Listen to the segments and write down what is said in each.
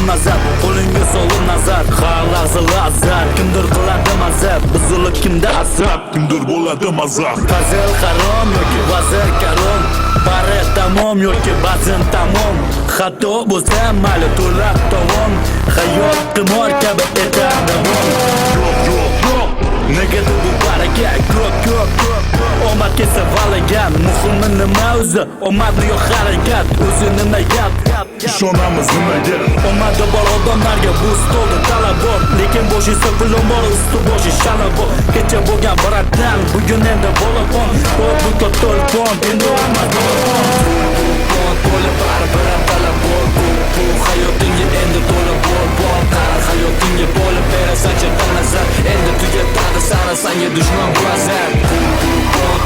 nazar, qo'lingga sovun nazar. Xalq ag'zili azar, kimdir qiladi mazar. Buzilib kimda azab, kimdir bo'ladi mazaq. Fazil harom yoki vazir karom, bari tamom yoki bazin tamom. Xato bo'lsa mayli to'lab tavom, hayot qimor kabi etar davom. Yo'q. Negadir bu baraka ko'p. Omad kelsa valaga, muhimi nima o'zi? Omadni yo'q harakat, o'zi nima gap? Ishonamiz nimaga? Omadi bor odamlarga bu stolda talab bor, lekin bo'sh esa pulum bor, usti boshi shalab bor. Kecha bo'lgan bratdan, bugun endi bo'libon. Bu to'lpon, endi omad bo'libon. To'la baribir talab bor, bu hayotingga endi to'la bor. Hayotingga bo'lib berasan nazar, endi tugatadi sani sanga dushman bu azar.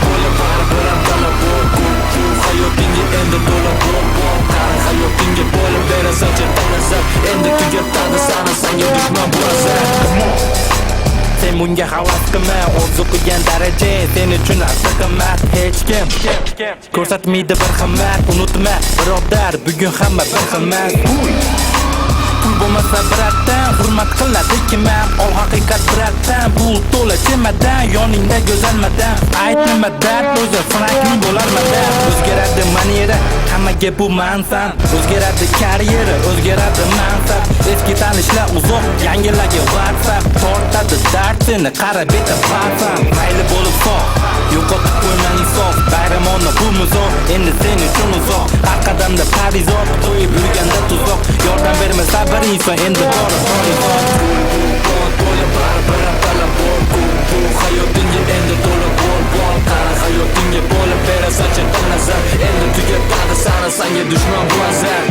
To'la baribir talab bor, bu hayotingga endi to'la bor. Hayotingga bo'lib berasan nazar, endi tugatadi sani sanga dushman bu azar. Sen bunga havas qilma, o'zi qo'ygan daraja sen uchun asl qimmat. Hech kim ko'rsatmaydi bir xizmat. Unutma birodar, bugun hamma bir xizmat. Pul bo'lmasa biratdan hurmat qiladi kimam. Ol haqiqat biratdan, pul to'la chemadan, yoningda go'zalmadan. Aytma dard o'zi frankning bo'larmadan. O'zgaradi maniera, hammaga bu mansan. O'zgaradi karyera, o'zgaradi mansab. Eski tanishlar uzoq, yangilarga WhatsApp. Tortadi dard seni, qara beta farsam. Mayli bo'lib sog', yo'qotib qo'yman insof. Bayramona bu muzoq, endi sen uchun uzoq. Har qadamda parizor, to'yib yurganda tuzoq. Yordam bermasa bir inson endi bor horizon. To'la baribir talab bor, bu hayotingga endi to'la bor. Qara hayotingga bo'lib berasan nazar, endi tugatadi sanga dushman bu azar.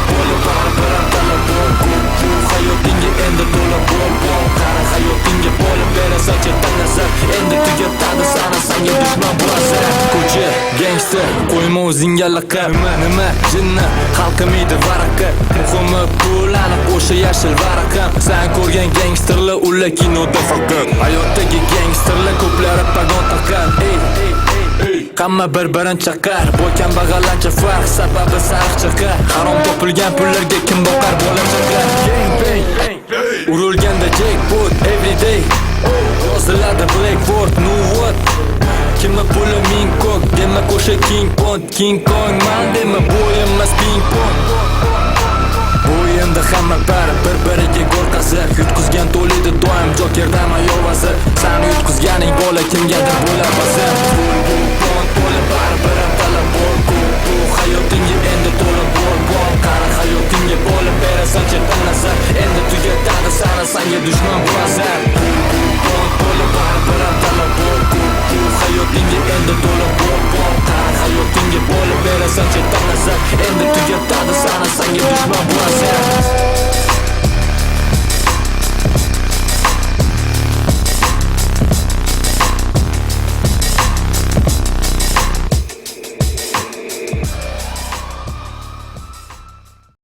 To'la baribir talab bor, bu hayotingga endi to'la bor. Qara hayotingga bo'lib berasan nazar, endi tugatadi sanga dushman bu azar. Ko'cha gangster, qo'yma o'zingga laqab. Nima jinni xalqimiydi varaqqa. Muhimi pul aniq o'sha yashil varaqam. Sen ko'rgan gangsterlar ular kinoda faqat. Hayotdagi gangsterlar ko'plari pagon taqar. Hamma bir-birini chaqar, boy kambag'allarcha farq, sababi sariq chaqa. Harom topilgan pullarga kim boqar bola chaqa. Urilganda jackpot everyday, yoziladi blackboard, no what. Kimni puli ming kok, demak o'sha King Kong man dema, bo'yinmas ping pong. Bo'yinda hamma bir-biriga gol qazir. Yutqizgan to'lidi doim jokerdan ayol vazir. Sani yutqizganing bola kimgadir bo'lar vazir. To'la baribir